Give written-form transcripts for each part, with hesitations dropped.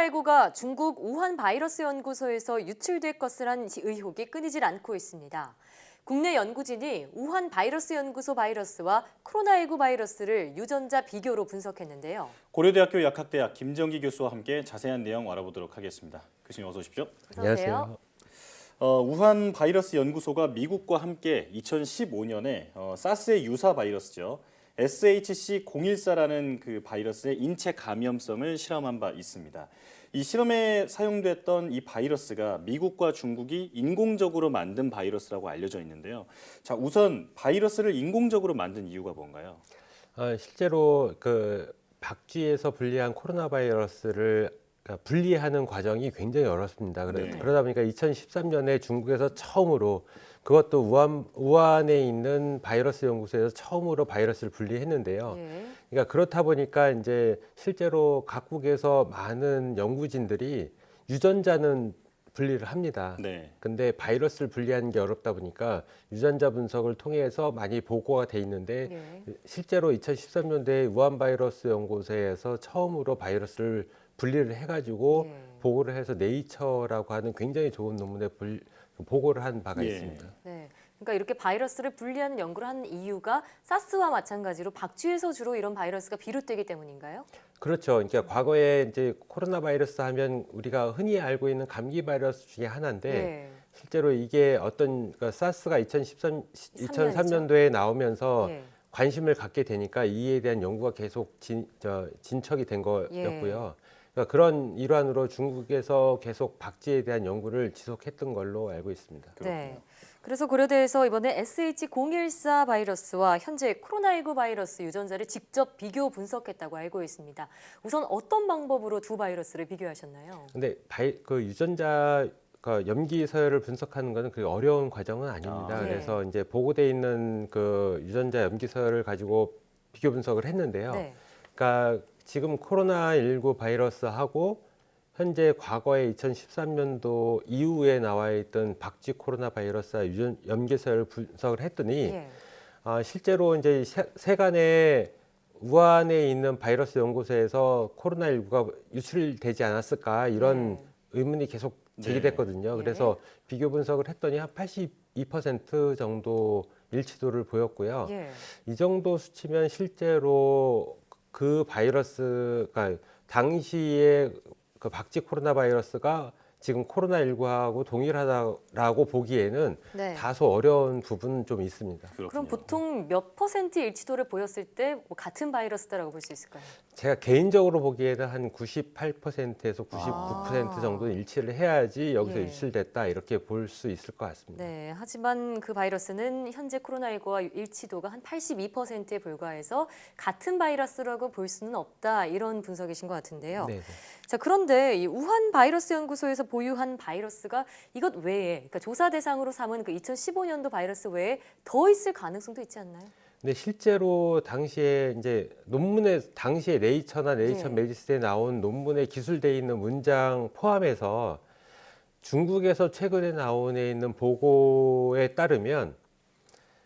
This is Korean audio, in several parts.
코로나19가 중국 우한 바이러스 연구소에서 유출될 것이란 의혹이 끊이질 않고 있습니다. 국내 연구진이 우한 바이러스 연구소 바이러스와 코로나19 바이러스를 유전자 비교로 분석했는데요. 고려대학교 약학대학 김정기 교수와 함께 자세한 내용 알아보도록 하겠습니다. 교수님 어서 오십시오. 안녕하세요. 우한 바이러스 연구소가 미국과 함께 2015년에 사스의 유사 바이러스죠. SHC-014라는 그 바이러스의 인체 감염성을 실험한 바 있습니다. 이 실험에 사용됐던 이 바이러스가 미국과 중국이 인공적으로 만든 바이러스라고 알려져 있는데요. 자, 우선 바이러스를 인공적으로 만든 이유가 뭔가요? 실제로 그 박쥐에서 분리한 코로나 바이러스를 분리하는 과정이 굉장히 어렵습니다. 그러다 보니까 2013년에 중국에서 처음으로 그것도 우한에 있는 바이러스 연구소에서 처음으로 바이러스를 분리했는데요. 그러니까 그렇다 보니까 이제 실제로 각국에서 많은 연구진들이 유전자는 분리를 합니다. 근데 바이러스를 분리하는 게 어렵다 보니까 유전자 분석을 통해서 많이 보고가 돼 있는데 실제로 2013년도에 우한 바이러스 연구소에서 처음으로 바이러스를 분리를 해가지고 보고를 해서 네이처라고 하는 굉장히 좋은 논문에 보고를 한 바가 있습니다. 그러니까 이렇게 바이러스를 분리하는 연구를 하는 이유가 사스와 마찬가지로 박쥐에서 주로 이런 바이러스가 비롯되기 때문인가요? 그렇죠. 그러니까 과거에 이제 코로나 바이러스 하면 우리가 흔히 알고 있는 감기 바이러스 중에 하나인데 실제로 이게 어떤 그러니까 사스가 2003년도에 나오면서 관심을 갖게 되니까 이에 대한 연구가 계속 진척이 된 거였고요. 그러니까 그런 일환으로 중국에서 계속 박쥐에 대한 연구를 지속했던 걸로 알고 있습니다. 그래서 고려대에서 이번에 SH014 바이러스와 현재 코로나19 바이러스 유전자를 직접 비교 분석했다고 알고 있습니다. 우선 어떤 방법으로 두 바이러스를 비교하셨나요? 근데 그 유전자 염기 서열을 분석하는 것은 그렇게 어려운 과정은 아닙니다. 그래서 이제 보고돼 있는 그 유전자 염기 서열을 가지고 비교 분석을 했는데요. 그러니까 지금 코로나19 바이러스하고 현재 과거에 2013년도 이후에 나와 있던 박쥐 코로나 바이러스와 염기서열 분석을 했더니 실제로 이제 세간에 우한에 있는 바이러스 연구소에서 코로나19가 유출되지 않았을까 이런 의문이 계속 제기됐거든요. 그래서 비교 분석을 했더니 한 82% 정도 일치도를 보였고요. 이 정도 수치면 실제로 그 바이러스가 당시에 그 박쥐 코로나 바이러스가 지금 코로나19하고 동일하다라고 보기에는 다소 어려운 부분은 좀 있습니다. 그럼 보통 몇 퍼센트 일치도를 보였을 때 뭐 같은 바이러스다라고 볼 수 있을까요? 제가 개인적으로 보기에는 한 98%에서 99% 정도 일치를 해야지 여기서 유출됐다 이렇게 볼 수 있을 것 같습니다. 하지만 그 바이러스는 현재 코로나19와 일치도가 한 82%에 불과해서 같은 바이러스라고 볼 수는 없다 이런 분석이신 것 같은데요. 자, 그런데 이 우한 바이러스 연구소에서 보유한 바이러스가 이것 외에, 그러니까 조사 대상으로 삼은 그 2015년도 바이러스 외에 더 있을 가능성도 있지 않나요? 근데 실제로 당시에 이제 논문에 당시에 네이처나 네이처 메디슨에 나온 논문에 기술되어 있는 문장 포함해서 중국에서 최근에 나온에 있는 보고에 따르면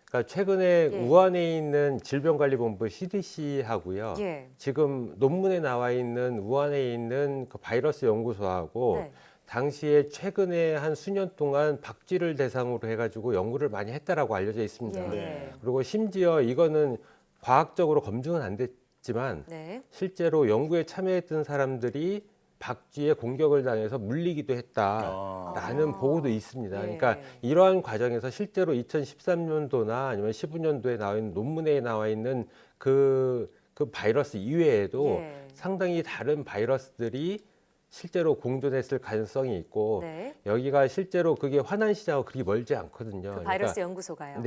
그러니까 최근에 우한에 있는 질병관리본부 CDC하고요. 지금 논문에 나와 있는 우한에 있는 그 바이러스 연구소하고 당시에 최근에 한 수년 동안 박쥐를 대상으로 해가지고 연구를 많이 했다라고 알려져 있습니다. 그리고 심지어 이거는 과학적으로 검증은 안 됐지만 실제로 연구에 참여했던 사람들이 박쥐의 공격을 당해서 물리기도 했다라는 보고도 있습니다. 그러니까 이러한 과정에서 실제로 2013년도나 아니면 15년도에 나와 있는 논문에 나와 있는 그 바이러스 이외에도 상당히 다른 바이러스들이 실제로 공존했을 가능성이 있고 여기가 실제로 그게 화난 시장하고 그렇게 멀지 않거든요. 그 바이러스 연구소가요.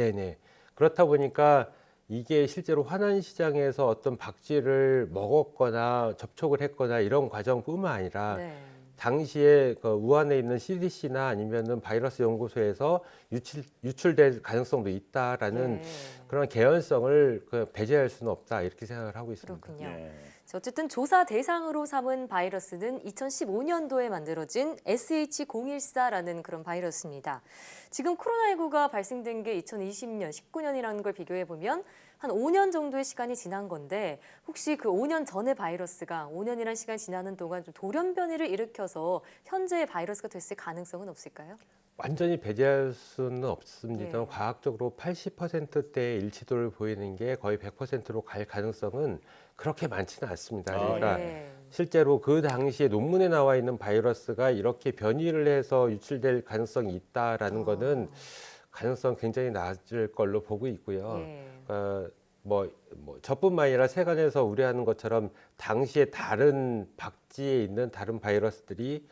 그렇다 보니까 이게 실제로 화난 시장에서 어떤 박쥐를 먹었거나 접촉을 했거나 이런 과정뿐만 아니라 당시에 그 우한에 있는 CDC나 아니면은 바이러스 연구소에서 유출될 가능성도 있다라는 그런 개연성을 배제할 수는 없다 이렇게 생각을 하고 있습니다. 그렇군요. 어쨌든 조사 대상으로 삼은 바이러스는 2015년도에 만들어진 SH014라는 그런 바이러스입니다. 지금 코로나19가 발생된 게 2020년, 19년이라는 걸 비교해 보면 한 5년 정도의 시간이 지난 건데 혹시 그 5년 전의 바이러스가 5년이라는 시간이 지나는 동안 좀 돌연변이를 일으켜서 현재의 바이러스가 됐을 가능성은 없을까요? 완전히 배제할 수는 없습니다. 예. 과학적으로 80%대의 일치도를 보이는 게 거의 100%로 갈 가능성은 그렇게 많지는 않습니다. 아, 그러니까 예. 실제로 그 당시에 논문에 나와 있는 바이러스가 이렇게 변이를 해서 유출될 가능성이 있다라는 거는 가능성 굉장히 낮을 걸로 보고 있고요. 예. 뭐 저뿐만 아니라 세간에서 우려하는 것처럼 당시에 다른 박쥐에 있는 다른 바이러스들이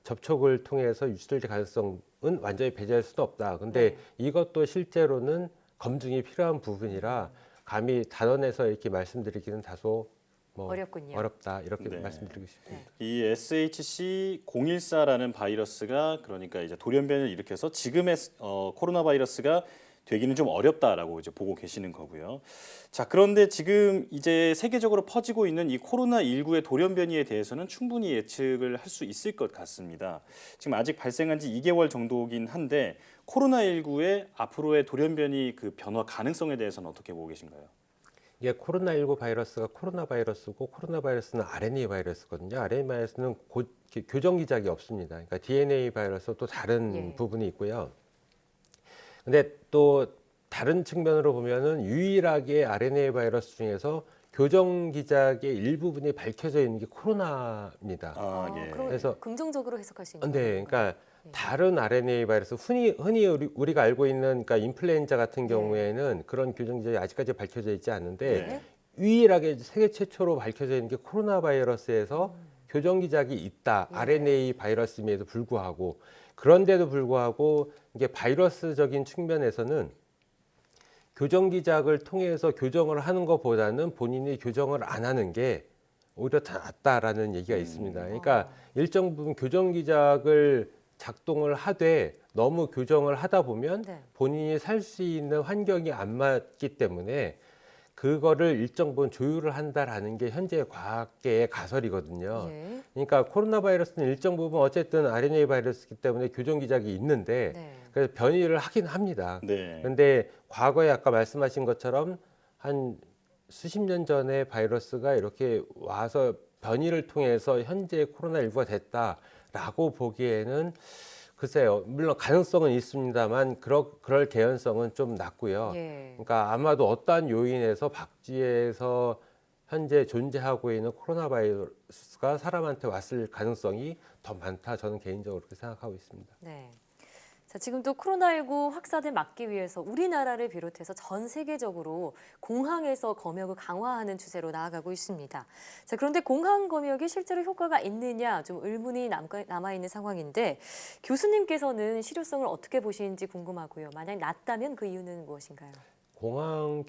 접촉을 통해서 유출될 가능성은 완전히 배제할 수도 없다. 근데 네. 이것도 실제로는 검증이 필요한 부분이라 감히 단언해서 이렇게 말씀드리기는 다소 어렵군요. 어렵다 이렇게 네. 말씀드리고 싶습니다. 이 SHC-014라는 바이러스가 그러니까 이제 돌연변이를 일으켜서 지금의 코로나 바이러스가 되기는 좀 어렵다라고 이제 보고 계시는 거고요. 자, 그런데 지금 이제 세계적으로 퍼지고 있는 이 코로나19의 돌연변이에 대해서는 충분히 예측을 할 수 있을 것 같습니다. 지금 아직 발생한 지 2개월 정도긴 한데 코로나19의 앞으로의 돌연변이 그 변화 가능성에 대해서는 어떻게 보고 계신가요? 이게 코로나19 바이러스가 코로나 바이러스고 코로나 바이러스는 RNA 바이러스거든요. RNA 바이러스는 교정 기작이 없습니다. 그러니까 DNA 바이러스와 또 다른 예. 부분이 있고요. 근데 또 다른 측면으로 보면은 유일하게 RNA 바이러스 중에서 교정 기작의 일부분이 밝혀져 있는 게 코로나입니다. 아, 예. 그럼 그래서- 긍정적으로 해석할 수 있는 네, 거예요. 그러니까 예. 다른 RNA 바이러스 흔히 우리가 알고 있는 그러니까 인플루엔자 같은 네. 경우에는 그런 교정 기작이 아직까지 밝혀져 있지 않은데 네. 유일하게 세계 최초로 밝혀져 있는 게 코로나 바이러스에서 교정 기작이 있다. 예. RNA 바이러스임에도 불구하고 그런데도 불구하고 이게 바이러스적인 측면에서는 교정 기작을 통해서 교정을 하는 것보다는 본인이 교정을 안 하는 게 오히려 더 낫다라는 얘기가 있습니다. 그러니까 일정 부분 교정 기작을 작동을 하되 너무 교정을 하다 보면 네. 본인이 살 수 있는 환경이 안 맞기 때문에 그거를 일정 부분 조율을 한다라는 게 현재 과학계의 가설이거든요. 예. 그러니까 코로나 바이러스는 일정 부분 어쨌든 RNA 바이러스이기 때문에 교정 기작이 있는데 네. 그래서 변이를 하긴 합니다. 네. 그런데 과거에 아까 말씀하신 것처럼 한 수십 년 전에 바이러스가 이렇게 와서 변이를 통해서 현재 코로나19가 됐다라고 보기에는 글쎄요. 물론 가능성은 있습니다만 그럴 개연성은 좀 낮고요. 예. 그러니까 아마도 어떠한 요인에서 박쥐에서 현재 존재하고 있는 코로나 바이러스가 사람한테 왔을 가능성이 더 많다. 저는 개인적으로 그렇게 생각하고 있습니다. 네. 자, 지금 또 코로나19 확산을 막기 위해서 우리나라를 비롯해서 전 세계적으로 공항에서 검역을 강화하는 추세로 나아가고 있습니다. 자, 그런데 공항 검역이 실제로 효과가 있느냐 좀 의문이 남아있는 상황인데 교수님께서는 실효성을 어떻게 보시는지 궁금하고요. 만약 낮다면 그 이유는 무엇인가요? 공항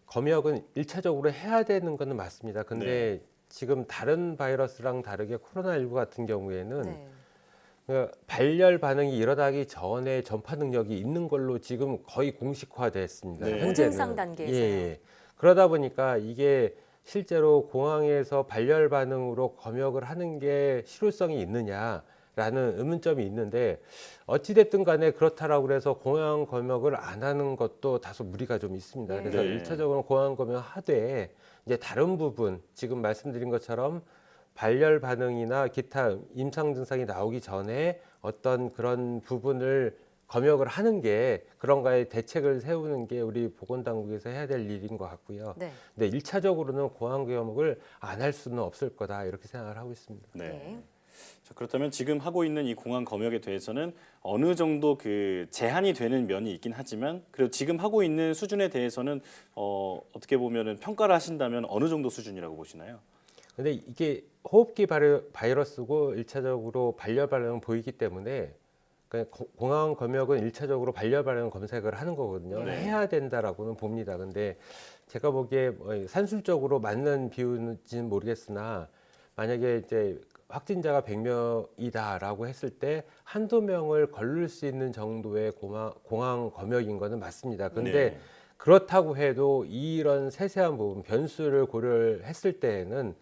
검역은 일차적으로 해야 되는 것은 맞습니다. 근데 지금 다른 바이러스랑 다르게 코로나19 같은 경우에는 네. 발열 반응이 일어나기 전에 전파 능력이 있는 걸로 지금 거의 공식화됐습니다. 네. 현재는. 무증상 단계에서요. 예. 그러다 보니까 이게 실제로 공항에서 발열 반응으로 검역을 하는 게 실효성이 있느냐라는 의문점이 있는데 어찌됐든 간에 그렇다라고 해서 공항 검역을 안 하는 것도 다소 무리가 좀 있습니다. 그래서 네. 일차적으로 공항 검역 하되 이제 다른 부분 지금 말씀드린 것처럼 발열 반응이나 기타 임상 증상이 나오기 전에 어떤 그런 부분을 검역을 하는 게 그런 거에 대책을 세우는 게 우리 보건당국에서 해야 될 일인 것 같고요. 네. 근데 일차적으로는 공항 검역을 안 할 수는 없을 거다 이렇게 생각을 하고 있습니다. 네. 네. 자, 그렇다면 지금 하고 있는 이 공항 검역에 대해서는 어느 정도 그 제한이 되는 면이 있긴 하지만 그리고 지금 하고 있는 수준에 대해서는 어떻게 보면은 평가를 하신다면 어느 정도 수준이라고 보시나요? 근데 이게 호흡기 바이러스고 일차적으로 발열 반응을 보이기 때문에 공항 검역은 일차적으로 발열 반응 검색을 하는 거거든요. 네. 해야 된다라고는 봅니다. 근데 제가 보기에 산술적으로 맞는 비율인지는 모르겠으나 만약에 이제 확진자가 100명이다라고 했을 때 한두 명을 걸릴 수 있는 정도의 공항 검역인 거는 맞습니다. 근데 네. 그렇다고 해도 이런 세세한 부분 변수를 고려했을 때에는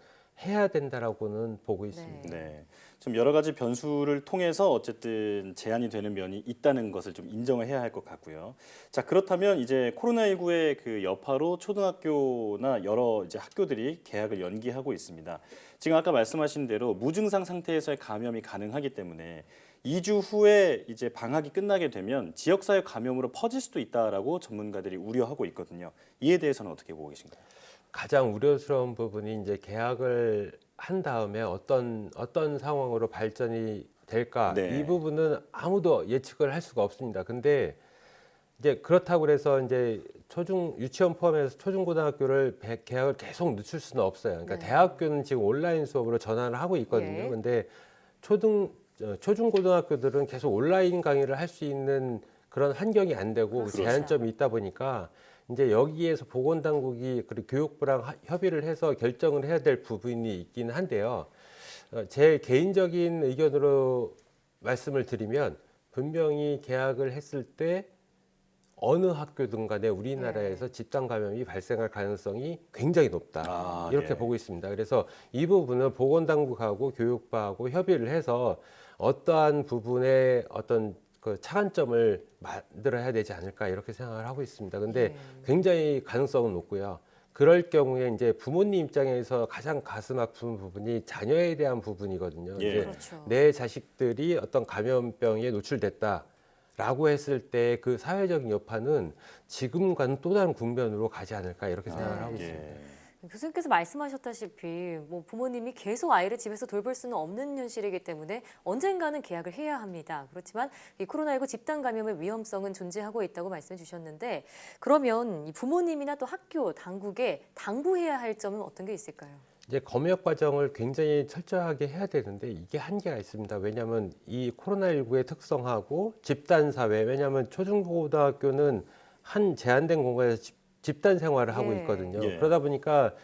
해야 된다라고는 보고 있습니다. 네. 좀 여러 가지 변수를 통해서 어쨌든 제한이 되는 면이 있다는 것을 좀 인정을 해야 할 것 같고요. 자, 그렇다면 이제 코로나19의 그 여파로 초등학교나 여러 이제 학교들이 개학을 연기하고 있습니다. 지금 아까 말씀하신 대로 무증상 상태에서의 감염이 가능하기 때문에 2주 후에 이제 방학이 끝나게 되면 지역사회 감염으로 퍼질 수도 있다라고 전문가들이 우려하고 있거든요. 이에 대해서는 어떻게 보고 계신가요? 가장 우려스러운 부분이 이제 개학을 한 다음에 어떤 상황으로 발전이 될까? 네. 이 부분은 아무도 예측을 할 수가 없습니다. 근데 이제 그렇다고 해서 이제 유치원 포함해서 초중고등학교를 개학을 계속 늦출 수는 없어요. 그러니까 네. 대학교는 지금 온라인 수업으로 전환을 하고 있거든요. 예. 근데 초중고등학교들은 계속 온라인 강의를 할 수 있는 그런 환경이 안 되고 그렇죠. 제한점이 있다 보니까 이제 여기에서 보건당국이 그리고 교육부랑 협의를 해서 결정을 해야 될 부분이 있긴 한데요. 제 개인적인 의견으로 말씀을 드리면 분명히 개학을 했을 때 어느 학교든 간에 우리나라에서 집단 감염이 발생할 가능성이 굉장히 높다. 이렇게 네. 보고 있습니다. 그래서 이 부분은 보건당국하고 교육부하고 협의를 해서 어떠한 부분에 어떤 그 차관점을 만들어야 되지 않을까 이렇게 생각을 하고 있습니다. 근데 굉장히 가능성은 높고요. 그럴 경우에 이제 부모님 입장에서 가장 가슴 아픈 부분이 자녀에 대한 부분이거든요. 예. 이제 그렇죠. 내 자식들이 어떤 감염병에 노출됐다라고 했을 때 그 사회적인 여파는 지금과는 또 다른 국면으로 가지 않을까 이렇게 생각을 하고 있습니다. 예. 교수님께서 말씀하셨다시피 뭐 부모님이 계속 아이를 집에서 돌볼 수는 없는 현실이기 때문에 언젠가는 개학을 해야 합니다. 그렇지만 이 코로나19 집단 감염의 위험성은 존재하고 있다고 말씀해 주셨는데 그러면 이 부모님이나 또 학교, 당국에 당부해야 할 점은 어떤 게 있을까요? 이제 검역 과정을 굉장히 철저하게 해야 되는데 이게 한계가 있습니다. 왜냐하면 이 코로나19의 특성하고 집단 사회, 왜냐하면 초중고등학교는 한 제한된 공간에서 집단 생활을 하고 있거든요. 예. 그러다 보니까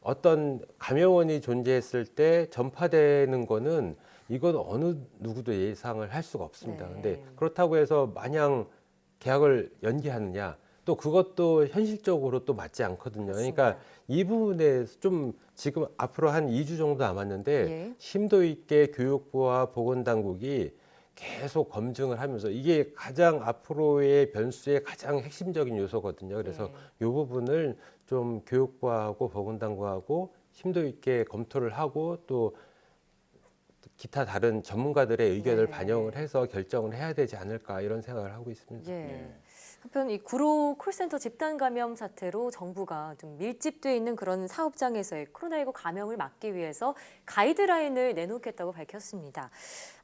어떤 감염원이 존재했을 때 전파되는 거는 이건 어느 누구도 예상을 할 수가 없습니다. 네. 근데 그렇다고 해서 마냥 개학을 연기하느냐? 또 그것도 현실적으로 또 맞지 않거든요. 맞습니다. 그러니까 이 부분에 좀 지금 앞으로 한 2주 정도 남았는데 예. 심도 있게 교육부와 보건당국이 계속 검증을 하면서 이게 가장 앞으로의 변수의 가장 핵심적인 요소거든요. 그래서 이 부분을 좀 교육부하고 보건당국하고 심도 있게 검토를 하고 또 기타 다른 전문가들의 의견을 네. 반영을 해서 결정을 해야 되지 않을까 이런 생각을 하고 있습니다. 예. 네. 한편 이 구로 콜센터 집단 감염 사태로 정부가 좀 밀집돼 있는 그런 사업장에서의 코로나19 감염을 막기 위해서 가이드라인을 내놓겠다고 밝혔습니다.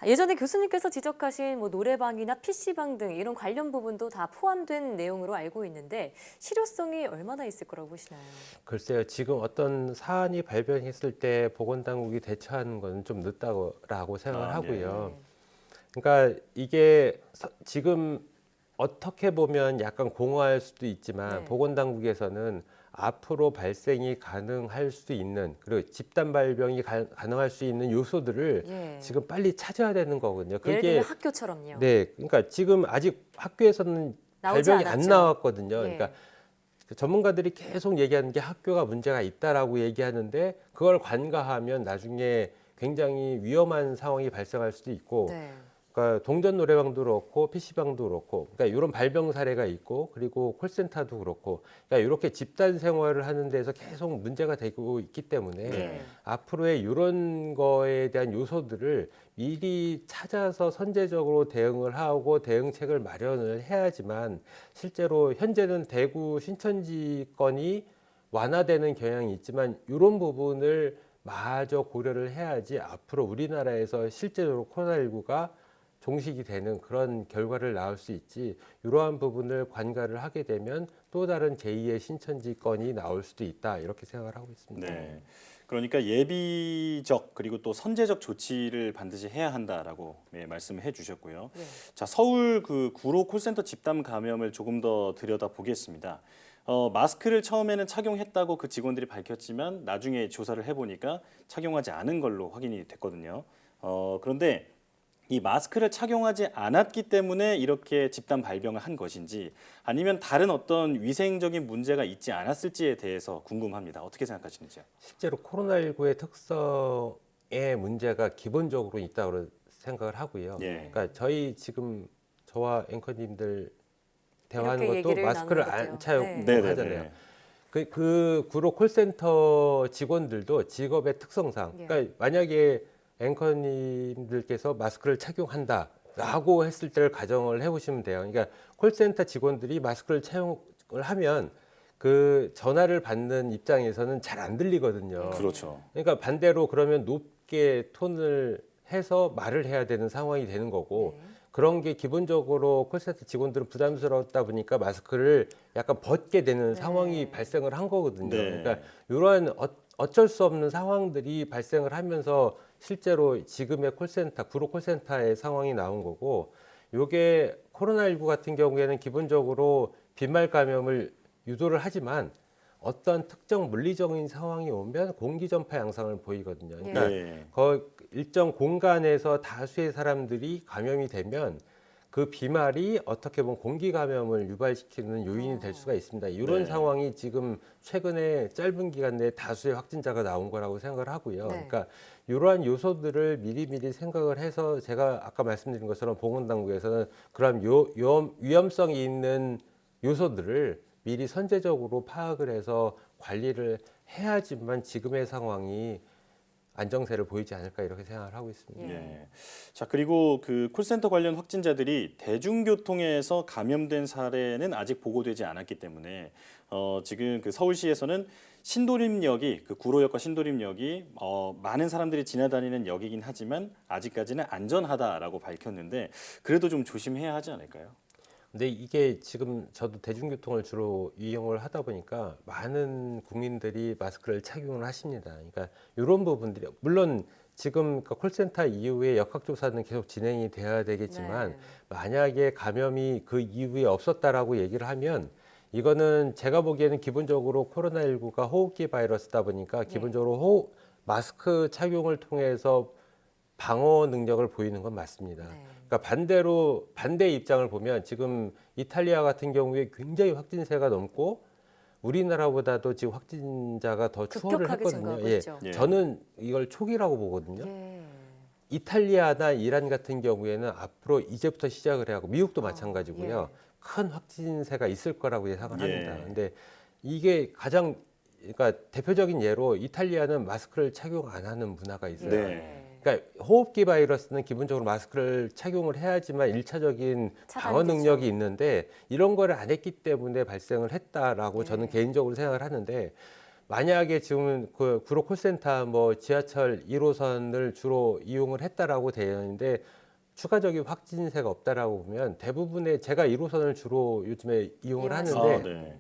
예전에 교수님께서 지적하신 뭐 노래방이나 PC방 등 이런 관련 부분도 다 포함된 내용으로 알고 있는데 실효성이 얼마나 있을 거라고 보시나요? 글쎄요, 지금 어떤 사안이 발병했을 때 보건당국이 대처하는 건 좀 늦다고 생각을 하고요. 그러니까 이게 지금 어떻게 보면 약간 공허할 수도 있지만 네. 보건당국에서는 앞으로 발생이 가능할 수 있는 그리고 집단 발병이 가능할 수 있는 요소들을 예. 지금 빨리 찾아야 되는 거거든요. 예를 들면 학교처럼요. 네, 그러니까 지금 아직 학교에서는 나오지 발병이 안 않았죠. 나왔거든요. 예. 그러니까 전문가들이 계속 얘기하는 게 학교가 문제가 있다라고 얘기하는데 그걸 간과하면 나중에 굉장히 위험한 상황이 발생할 수도 있고 네. 그러니까 동전 노래방도 그렇고 PC방도 그렇고 그러니까 이런 발병 사례가 있고 그리고 콜센터도 그렇고 그러니까 이렇게 집단 생활을 하는 데서 계속 문제가 되고 있기 때문에 네. 앞으로의 이런 거에 대한 요소들을 미리 찾아서 선제적으로 대응을 하고 대응책을 마련을 해야지만 실제로 현재는 대구 신천지 건이 완화되는 경향이 있지만 이런 부분을 마저 고려를 해야지 앞으로 우리나라에서 실제로 코로나19가 종식이 되는 그런 결과를 낳을 수 있지 이러한 부분을 관가를 하게 되면 또 다른 제2의 신천지 건이 나올 수도 있다 이렇게 생각을 하고 있습니다. 네. 그러니까 예비적 그리고 또 선제적 조치를 반드시 해야 한다라고 말씀을 해주셨고요. 네. 자, 서울 그 구로 콜센터 집단 감염을 조금 더 들여다 보겠습니다. 마스크를 처음에는 착용했다고 그 직원들이 밝혔지만 나중에 조사를 해보니까 착용하지 않은 걸로 확인이 됐거든요. 그런데 이 마스크를 착용하지 않았기 때문에 이렇게 집단 발병을 한 것인지 아니면 다른 어떤 위생적인 문제가 있지 않았을지에 대해서 궁금합니다. 어떻게 생각하시는지요? 실제로 코로나19의 특성의 문제가 기본적으로 있다고 생각을 하고요. 예. 그러니까 저희 지금 저와 앵커님들 대화하는 이렇게 것도 얘기를 마스크를 나누는 안 거죠. 차고 네. 네네네. 하잖아요. 그 구로 콜센터 직원들도 직업의 특성상, 예. 그러니까 만약에 앵커님들께서 마스크를 착용한다라고 했을 때를 가정을 해보시면 돼요. 그러니까 콜센터 직원들이 마스크를 착용을 하면 그 전화를 받는 입장에서는 잘 안 들리거든요. 그렇죠. 그러니까 반대로 그러면 높게 톤을 해서 말을 해야 되는 상황이 되는 거고 네. 그런 게 기본적으로 콜센터 직원들은 부담스럽다 보니까 마스크를 약간 벗게 되는 네. 상황이 발생을 한 거거든요. 네. 그러니까 이러한 어쩔 수 없는 상황들이 발생을 하면서 실제로 지금의 콜센터, 구로 콜센터의 상황이 나온 거고 요게 코로나19 같은 경우에는 기본적으로 빈말 감염을 유도를 하지만 어떤 특정 물리적인 상황이 오면 공기 전파 양상을 보이거든요. 그러니까 네. 일정 공간에서 다수의 사람들이 감염이 되면 그 비말이 어떻게 보면 공기 감염을 유발시키는 요인이 될 수가 있습니다. 이런 네. 상황이 지금 최근에 짧은 기간 내에 다수의 확진자가 나온 거라고 생각을 하고요. 네. 그러니까 이러한 요소들을 미리미리 생각을 해서 제가 아까 말씀드린 것처럼 보건당국에서는 그런 위험성이 있는 요소들을 미리 선제적으로 파악을 해서 관리를 해야지만 지금의 상황이 안정세를 보이지 않을까 이렇게 생각을 하고 있습니다. 예. 자, 그리고 그 콜센터 관련 확진자들이 대중교통에서 감염된 사례는 아직 보고되지 않았기 때문에 지금 그 서울시에서는 신도림역이 그 구로역과 신도림역이 많은 사람들이 지나다니는 역이긴 하지만 아직까지는 안전하다라고 밝혔는데 그래도 좀 조심해야 하지 않을까요? 근데 이게 지금 저도 대중교통을 주로 이용을 하다 보니까 많은 국민들이 마스크를 착용을 하십니다. 그러니까 이런 부분들이 물론 지금 그 콜센터 이후에 역학조사는 계속 진행이 돼야 되겠지만 네. 만약에 감염이 그 이후에 없었다라고 얘기를 하면 이거는 제가 보기에는 기본적으로 코로나19가 호흡기 바이러스다 보니까 기본적으로 마스크 착용을 통해서 방어 능력을 보이는 건 맞습니다. 네. 그러니까 반대로 반대 입장을 보면 지금 이탈리아 같은 경우에 굉장히 확진세가 넘고 우리나라보다도 지금 확진자가 더 추월을 급격하게 했거든요. 증가하고 예. 있죠. 예. 저는 이걸 초기라고 보거든요. 예. 이탈리아나 이란 같은 경우에는 앞으로 이제부터 시작을 해야 하고 미국도 마찬가지고요. 예. 큰 확진세가 있을 거라고 예상을 예. 합니다. 근데 이게 가장 그러니까 대표적인 예로 이탈리아는 마스크를 착용 안 하는 문화가 있어요. 네. 그러니까 호흡기 바이러스는 기본적으로 마스크를 착용을 해야지만 일차적인 방어 차단이 능력이 되죠. 있는데 이런 거를 안 했기 때문에 발생을 했다라고 네. 저는 개인적으로 생각을 하는데 만약에 지금 그 구로 콜센터 뭐 지하철 1호선을 주로 이용을 했다라고 되어 있는데 추가적인 확진세가 없다라고 보면 대부분의 제가 1호선을 주로 요즘에 이용을 이용하시죠. 하는데 아, 네.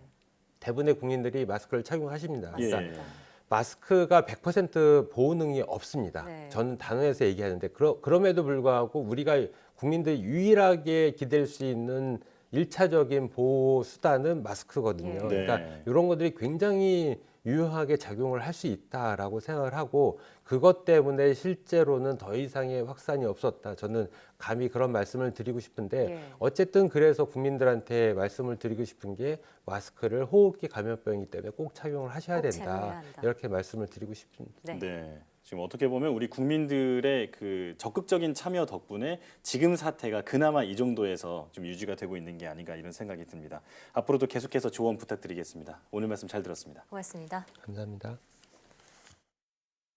대부분의 국민들이 마스크를 착용하십니다. 예. 그러니까 마스크가 100% 보호 능력이 없습니다. 네. 저는 단호해서 얘기하는데 그럼에도 불구하고 우리가 국민들이 유일하게 기댈 수 있는 일차적인 보호 수단은 마스크거든요. 예. 그러니까 네. 이런 것들이 굉장히 유효하게 작용을 할 수 있다라고 생각을 하고 그것 때문에 실제로는 더 이상의 확산이 없었다. 저는 감히 그런 말씀을 드리고 싶은데 예. 어쨌든 그래서 국민들한테 말씀을 드리고 싶은 게 마스크를 호흡기 감염병이기 때문에 꼭 착용을 하셔야 꼭 된다. 착용해야 한다. 이렇게 말씀을 드리고 싶습니다. 네. 네. 지금 어떻게 보면 우리 국민들의 그 적극적인 참여 덕분에 지금 사태가 그나마 이 정도에서 좀 유지가 되고 있는 게 아닌가 이런 생각이 듭니다. 앞으로도 계속해서 조언 부탁드리겠습니다. 오늘 말씀 잘 들었습니다. 고맙습니다. 감사합니다.